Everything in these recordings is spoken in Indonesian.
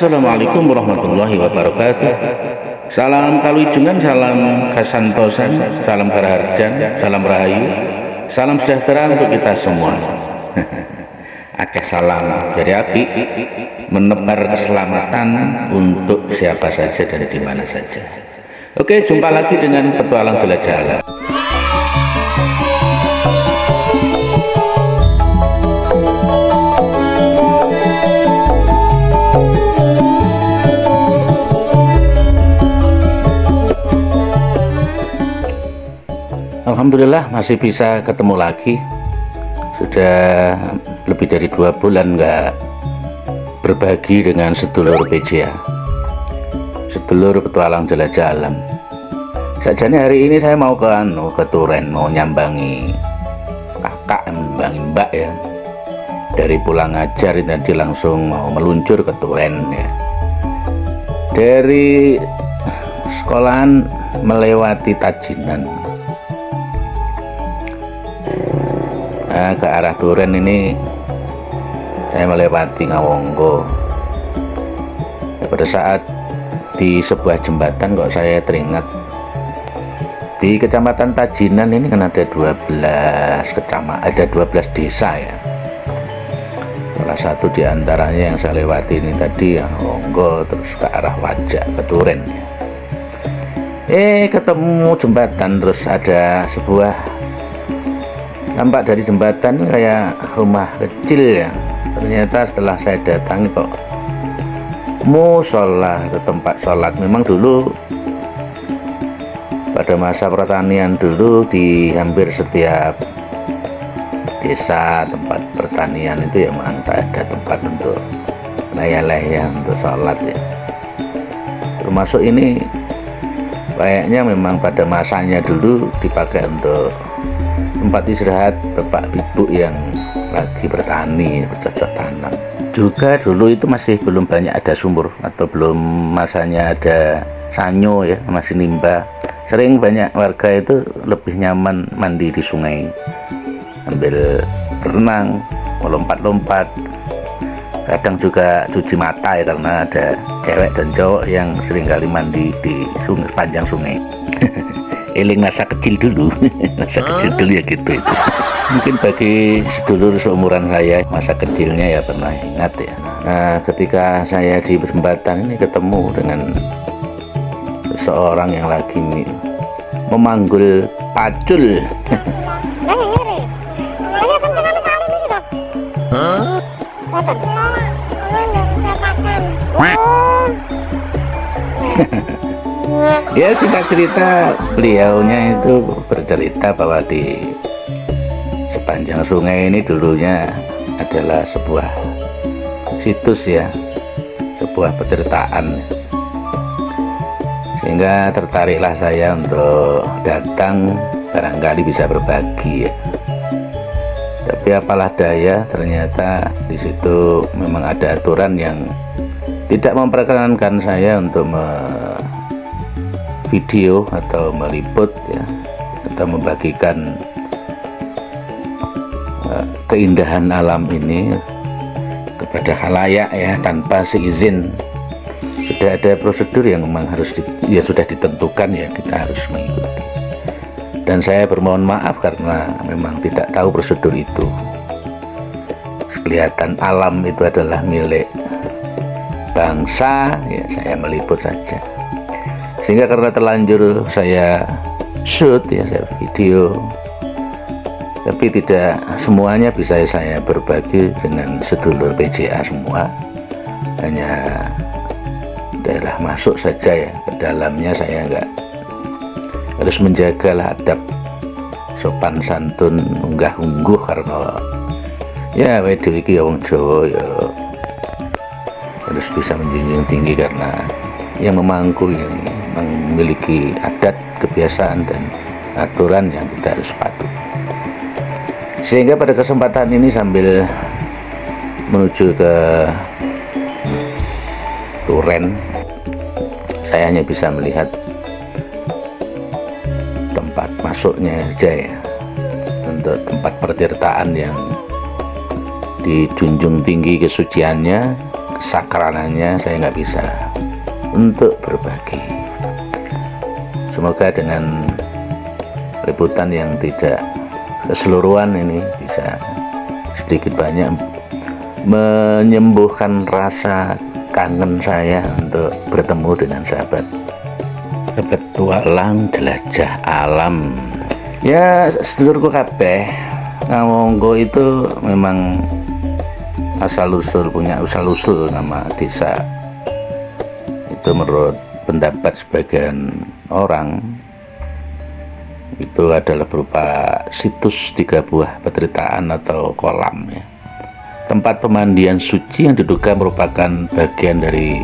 Assalamualaikum warahmatullahi wabarakatuh. Salam kaluijengan, salam kasantosan, salam karaharjan, salam rahayu, salam sejahtera untuk kita semua. Akeh salam dari api menebar keselamatan untuk siapa saja dan di mana saja. Oke, jumpa lagi dengan petualang jelajah alam. Alhamdulillah masih bisa ketemu lagi. Sudah lebih dari 2 bulan nggak berbagi dengan sedulur PJA, sedulur petualang jelajah alam. Sajane hari ini saya mau ke Turen, mau nyambangi kakak, nyambangi mbak ya. Dari pulang ngajar tadi langsung mau meluncur ke Turen ya. Dari sekolahan melewati Tajinan, ke arah Turen ini saya melewati Ngawonggo. Pada saat di sebuah jembatan kok saya teringat di Kecamatan Tajinan ini kan ada 12 kecamatan, ada 12 desa ya. Salah satu diantaranya yang saya lewati ini tadi Ngawonggo, terus ke arah Wajak ke Turen ya. Ketemu jembatan, terus ada sebuah nampak dari jembatan kayak rumah kecil ya. Ternyata setelah saya datangi kok musola, ke tempat sholat. Memang dulu pada masa pertanian dulu di hampir setiap desa tempat pertanian itu ya memang ada tempat untuk layah-layah untuk sholat ya. Termasuk ini kayaknya memang pada masanya dulu dipakai untuk tempat istirahat bapak ibu yang lagi bertani, bercocok tanam. Juga dulu itu masih belum banyak ada sumur atau belum masanya ada sanyo ya, masih nimba. Sering banyak warga itu lebih nyaman mandi di sungai, ambil berenang, melompat-lompat. Kadang juga cuci mata ya, karena ada cewek dan cowok yang sering kali mandi di sungai, panjang sungai. Eling masa kecil dulu, masa kecil dulu ya gitu itu. Mungkin bagi sedulur seumuran saya masa kecilnya ya pernah ingat ya. Nah, ketika saya di jembatan ini ketemu dengan seseorang yang lagi memanggul pacul. Ya, singkat cerita beliaunya itu bercerita bahwa di sepanjang sungai ini dulunya adalah sebuah situs ya, sebuah petirtaan, sehingga tertariklah saya untuk datang, barangkali bisa berbagi ya. Tapi apalah daya, ternyata di situ memang ada aturan yang tidak memperkenankan saya untuk video atau meliput ya, atau membagikan keindahan alam ini kepada khalayak ya, tanpa seizin. Sudah ada prosedur yang memang harus sudah ditentukan ya, kita harus mengikuti. Dan saya bermohon maaf karena memang tidak tahu prosedur itu. Kelihatan alam itu adalah milik bangsa ya, saya meliput saja. Sehingga karena terlanjur saya shoot ya, saya video, tapi tidak semuanya bisa saya berbagi dengan sedulur PJA semua. Hanya daerah masuk saja ya, ke dalamnya saya enggak, harus menjagalah adab sopan santun, unggah-ungguh, karena ya wedo iki ya wong Jawa ya harus bisa menjunjung tinggi, karena yang memangku ini memiliki adat, kebiasaan dan aturan yang kita harus patuhi. Sehingga pada kesempatan ini sambil menuju ke Turen, saya hanya bisa melihat tempat masuknya saja ya, untuk tempat pertirtaan yang dijunjung tinggi kesuciannya, kesakralannya saya nggak bisa untuk berbagi. Semoga dengan liputan yang tidak keseluruhan ini bisa sedikit banyak menyembuhkan rasa kangen saya untuk bertemu dengan sahabat petualang jelajah alam. Ya, sedulurku kabeh, Ngawonggo itu memang punya asal usul nama desa itu. Menurut pendapat sebagian orang itu adalah berupa situs 3 buah petritaan atau kolam, ya, tempat pemandian suci yang diduga merupakan bagian dari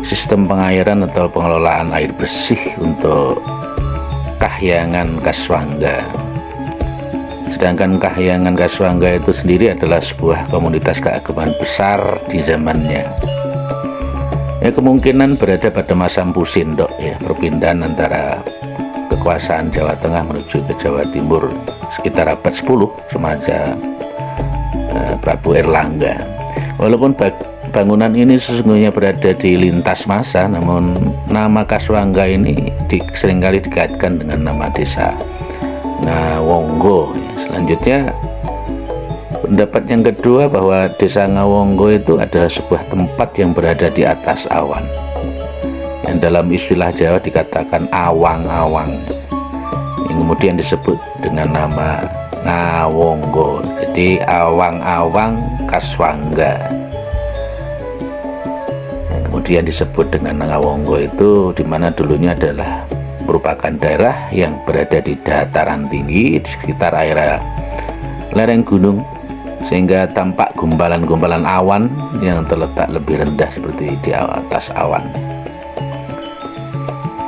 sistem pengairan atau pengelolaan air bersih untuk Kahyangan Kaswangga. Sedangkan Kahyangan Kaswangga itu sendiri adalah sebuah komunitas keagamaan besar di zamannya. Ya, kemungkinan berada pada masa Mpu Sindok, ya, perpindahan antara kekuasaan Jawa Tengah menuju ke Jawa Timur sekitar abad 10 semasa Prabu Erlangga. Walaupun bangunan ini sesungguhnya berada di lintas masa, namun nama Kaswangga ini seringkali dikaitkan dengan nama desa Ngawonggo. Selanjutnya, pendapat yang kedua bahwa desa Ngawonggo itu adalah sebuah tempat yang berada di atas awan, yang dalam istilah Jawa dikatakan awang-awang, yang kemudian disebut dengan nama Ngawonggo. Jadi awang-awang Kaswangga, yang kemudian disebut dengan Ngawonggo itu dimana dulunya adalah merupakan daerah yang berada di dataran tinggi di sekitar area lereng gunung, sehingga tampak gumpalan-gumpalan awan yang terletak lebih rendah seperti di atas awan.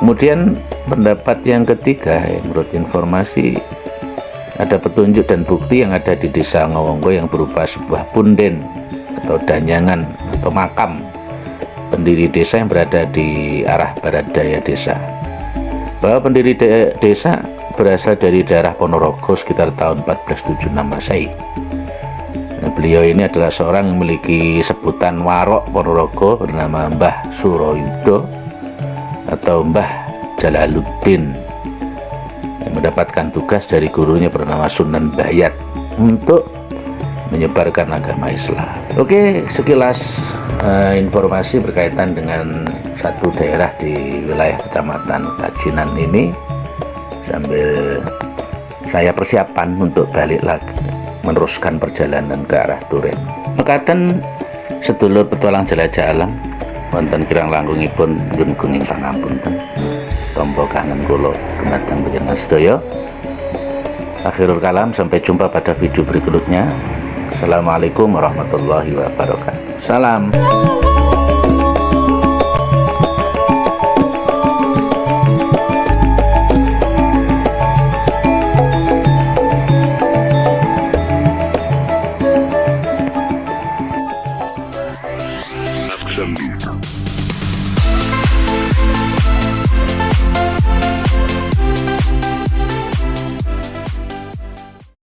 Kemudian pendapat yang ketiga, menurut informasi ada petunjuk dan bukti yang ada di desa Ngawonggo yang berupa sebuah punden atau danyangan atau makam pendiri desa yang berada di arah barat daya desa. Bahwa pendiri desa berasal dari daerah Ponorogo sekitar tahun 1476 Masehi. Nah, beliau ini adalah seorang yang memiliki sebutan warok Ponorogo bernama Mbah Suroyudo atau Mbah Jalaluddin, yang mendapatkan tugas dari gurunya bernama Sunan Bayat untuk menyebarkan agama Islam. Oke, sekilas informasi berkaitan dengan satu daerah di wilayah Kecamatan Tajinan ini, sambil saya persiapan untuk balik lagi meneruskan perjalanan ke arah Turen. Mekaten sedulur petualang jelajah alam, wonten kirang langgungipun nyuwun gunging pangapunten. Tombo kangen kula dumateng panjenengan sedaya. Akhirul kalam, sampai jumpa pada video berikutnya. Assalamualaikum warahmatullahi wabarakatuh. Salam.